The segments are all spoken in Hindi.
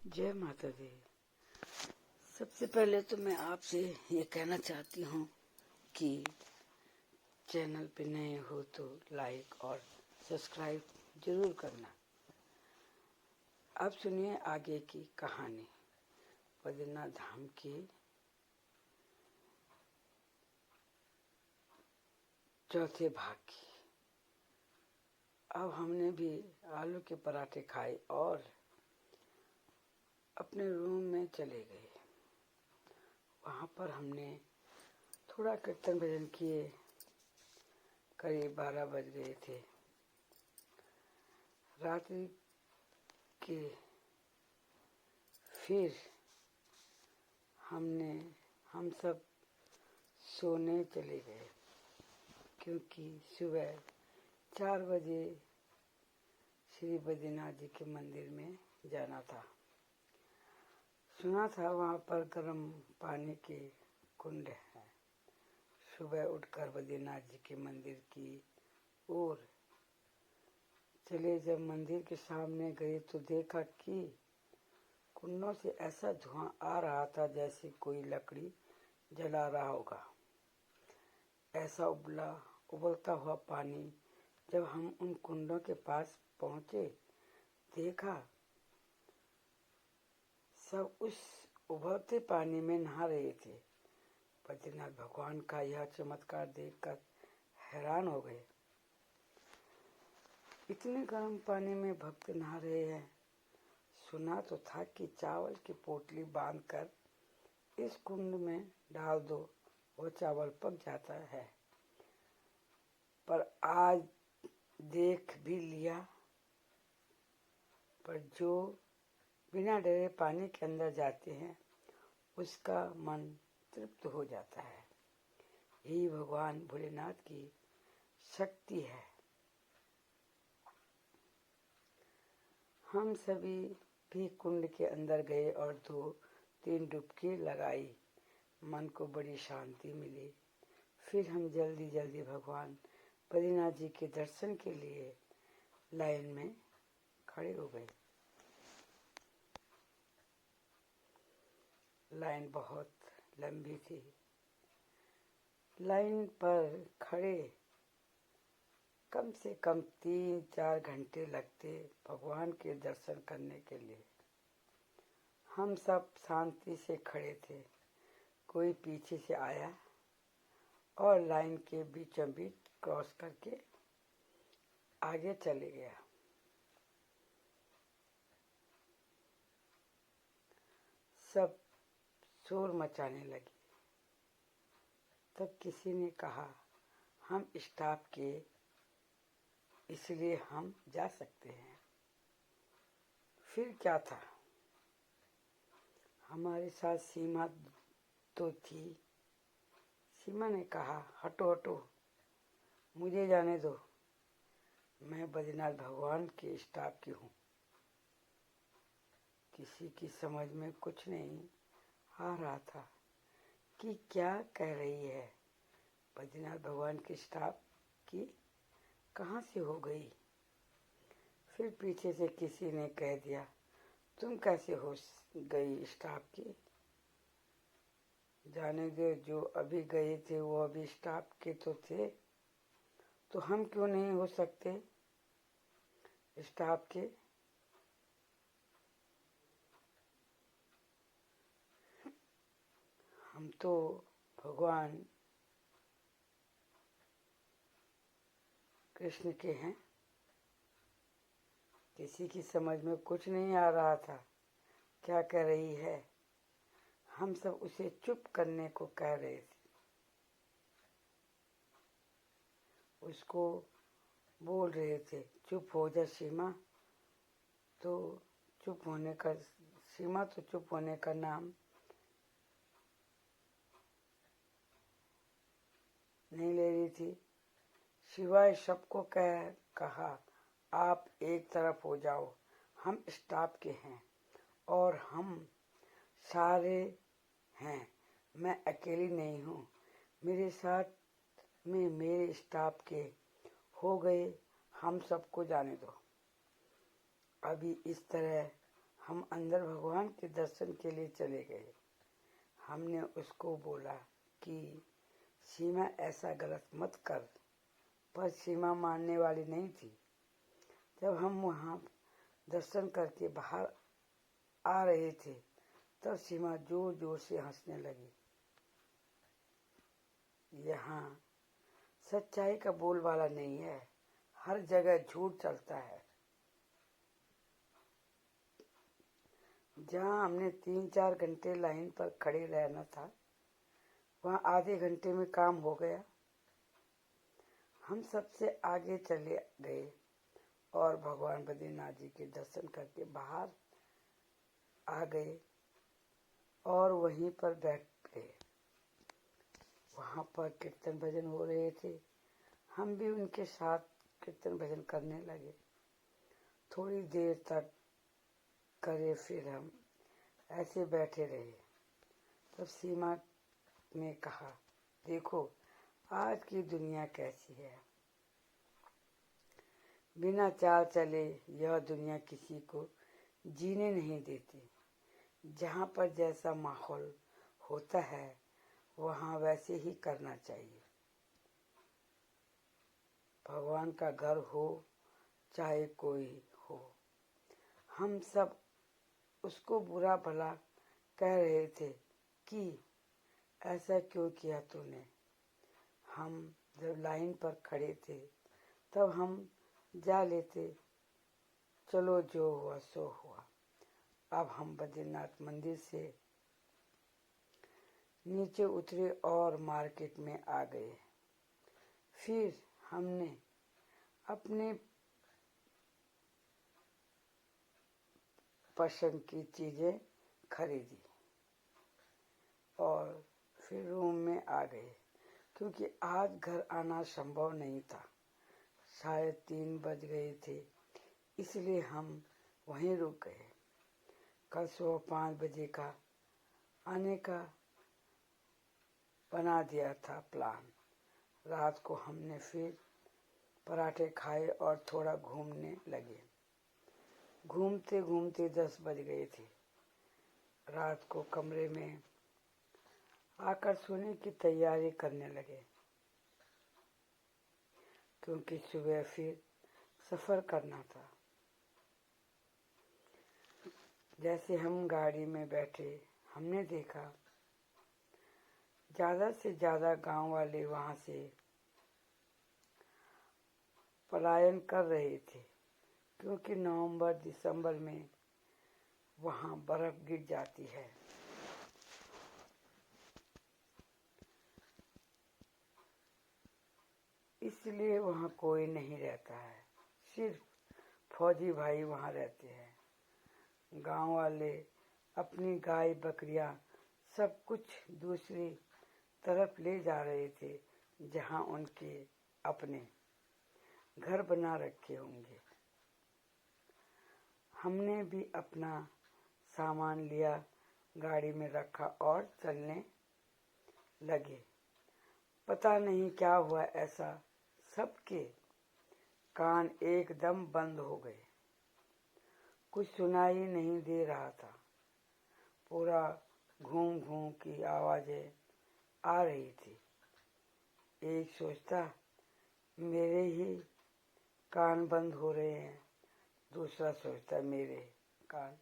जय माता दी। सबसे पहले तो मैं आपसे ये कहना चाहती हूँ कि चैनल पे नए हो तो लाइक और सब्सक्राइब जरूर करना। अब सुनिए आगे की कहानी बद्रीनाथ धाम की चौथे भाग की। अब हमने भी आलू के पराठे खाए और अपने रूम में चले गए। वहाँ पर हमने थोड़ा कीर्तन भजन किए। करीब 12 बज गए थे रात्रि के। फिर हम सब सोने चले गए क्योंकि सुबह 4 बजे श्री बद्रीनाथ जी के मंदिर में जाना था। सुना था वहाँ पर गर्म पानी के कुंड हैं। सुबह उठकर बद्रीनाथ जी के मंदिर की ओर चले। जब मंदिर के सामने गए तो देखा कि कुंडों से ऐसा धुआं आ रहा था जैसे कोई लकड़ी जला रहा होगा। ऐसा उबलता हुआ पानी। जब हम उन कुंडों के पास पहुंचे देखा सब उस उबलते पानी में नहा रहे थे। बद्रीनाथ भगवान का यह चमत्कार देखकर हैरान हो गए। इतने गर्म पानी में भक्त नहा रहे हैं। सुना तो था कि चावल की पोटली बांधकर इस कुंड में डाल दो, वो चावल पक जाता है। पर आज देख भी लिया, पर जो बिना डरे पानी के अंदर जाते हैं उसका मन तृप्त हो जाता है। यही भगवान भोलेनाथ की शक्ति है। हम सभी भी कुंड के अंदर गए और 2-3 डुबकी लगाई। मन को बड़ी शांति मिली। फिर हम जल्दी जल्दी भगवान बद्रीनाथ जी के दर्शन के लिए लाइन में खड़े हो गए। लाइन बहुत लंबी थी। लाइन पर खड़े कम से कम 3-4 घंटे लगते भगवान के दर्शन करने के लिए। हम सब शांति से खड़े थे। कोई पीछे से आया और लाइन के बीचों बीच क्रॉस करके आगे चले गया। सब शोर मचाने लगे। तब किसी ने कहा, हम स्टाफ के, इसलिए हम जा सकते हैं। फिर क्या था, हमारे साथ सीमा तो थी। सीमा ने कहा, हटो हटो, मुझे जाने दो, मैं बद्रीनाथ भगवान के स्टाफ की हूँ। किसी की समझ में कुछ नहीं आ रहा था कि क्या कह रही है। बद्रीनाथ भगवान के स्टाफ की कहाँ से हो गई। फिर पीछे से किसी ने कह दिया, तुम कैसे हो गई स्टाफ की। जाने दो, जो अभी गए थे वो अभी स्टाफ के तो थे, तो हम क्यों नहीं हो सकते स्टाफ के। हम तो भगवान कृष्ण के हैं। किसी की समझ में कुछ नहीं आ रहा था क्या कह रही है। हम सब उसे चुप करने को कह रहे थे। उसको बोल रहे थे, चुप हो जा सीमा। तो चुप होने का सीमा तो चुप होने का नाम नहीं ले रही थी। सिवाय सबको कहा, आप एक तरफ हो जाओ, हम स्टाफ के हैं और हम सारे हैं, मैं अकेली नहीं हूँ। मेरे साथ में मेरे स्टाफ के हो गए, हम सबको जाने दो। अभी इस तरह हम अंदर भगवान के दर्शन के लिए चले गए। हमने उसको बोला कि सीमा ऐसा गलत मत कर, पर सीमा मानने वाली नहीं थी। जब हम वहाँ दर्शन करके बाहर आ रहे थे तब सीमा जोर जोर से हंसने लगी। यहाँ सच्चाई का बोलबाला नहीं है, हर जगह झूठ चलता है। जहाँ हमने 3-4 घंटे लाइन पर खड़े रहना था, वहाँ आधे घंटे में काम हो गया। हम सबसे आगे चले गए और भगवान बद्रीनाथ जी के दर्शन करके बाहर आ गए और वहीं पर बैठ गए। वहाँ पर कीर्तन भजन हो रहे थे, हम भी उनके साथ कीर्तन भजन करने लगे। थोड़ी देर तक करे, फिर हम ऐसे बैठे रहे। तब सीमा ने कहा, देखो आज की दुनिया कैसी है, बिना चाल चले यह दुनिया किसी को जीने नहीं देती। जहाँ पर जैसा माहौल होता है वहाँ वैसे ही करना चाहिए। भगवान का घर हो चाहे कोई हो, हम सब उसको बुरा भला कह रहे थे कि ऐसा क्यों किया तूने। हम जब लाइन पर खड़े थे तब हम जा लेते, चलो जो हुआ सो हुआ। अब हम बद्रीनाथ मंदिर से नीचे उतरे और मार्केट में आ गए। फिर हमने अपने पसंद की चीजें खरीदी और फिर रूम में आ गए, क्योंकि आज घर आना संभव नहीं था। शायद 3 बज गए थे, इसलिए हम वहीं रुक गए। कल सुबह 5 बजे का आने का बना दिया था प्लान। रात को हमने फिर पराठे खाए और थोड़ा घूमने लगे। घूमते घूमते 10 बज गए थे। रात को कमरे में आकर सोने की तैयारी करने लगे, क्योंकि सुबह फिर सफ़र करना था। जैसे हम गाड़ी में बैठे, हमने देखा ज़्यादा से ज़्यादा गांव वाले वहाँ से पलायन कर रहे थे, क्योंकि नवंबर दिसंबर में वहाँ बर्फ गिर जाती है। इसलिए वहाँ कोई नहीं रहता है, सिर्फ फौजी भाई वहाँ रहते हैं। गांव वाले अपनी गाय बकरियां सब कुछ दूसरी तरफ ले जा रहे थे, जहाँ उनके अपने घर बना रखे होंगे। हमने भी अपना सामान लिया, गाड़ी में रखा और चलने लगे। पता नहीं क्या हुआ, ऐसा सबके कान एकदम बंद हो गए, कुछ सुनाई नहीं दे रहा था। पूरा घूम घूम की आवाजें आ रही थी। एक सोचता मेरे ही कान बंद हो रहे हैं, दूसरा सोचता मेरे कान।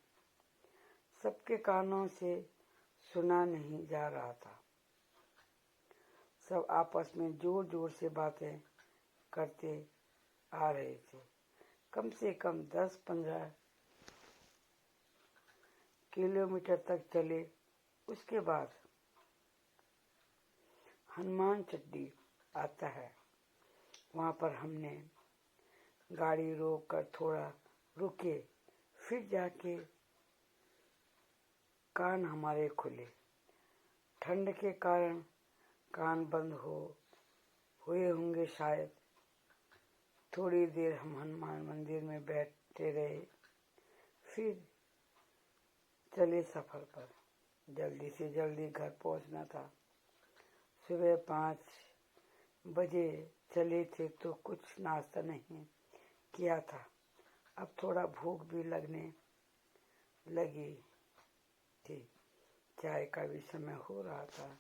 सबके कानों से सुना नहीं जा रहा था। सब आपस में जोर जोर से बातें करते आ रहे थे। कम से कम 10-15 किलोमीटर तक चले। उसके बाद हनुमान चट्टी आता है, वहाँ पर हमने गाड़ी रोक कर थोड़ा रुके, फिर जाके कान हमारे खुले। ठंड के कारण कान बंद हुए होंगे शायद। थोड़ी देर हम हनुमान मंदिर में बैठे रहे, फिर चले सफर पर। जल्दी से जल्दी घर पहुंचना था। सुबह 5 बजे चले थे तो कुछ नाश्ता नहीं किया था। अब थोड़ा भूख भी लगने लगी थी। चाय का भी समय हो रहा था,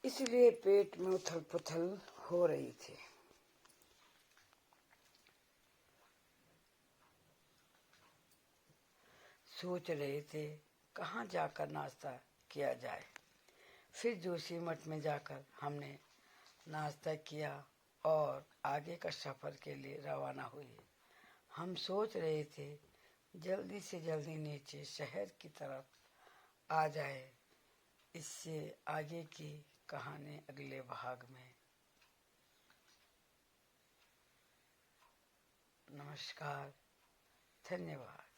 इसलिए पेट में उथल पुथल हो रही थी। सोच रहे थे कहाँ जाकर नाश्ता किया जाए। फिर जोशीमठ में जाकर हमने नाश्ता किया और आगे का सफर के लिए रवाना हुए। हम सोच रहे थे जल्दी से जल्दी नीचे शहर की तरफ आ जाए। इससे आगे की कहानी अगले भाग में। नमस्कार, धन्यवाद।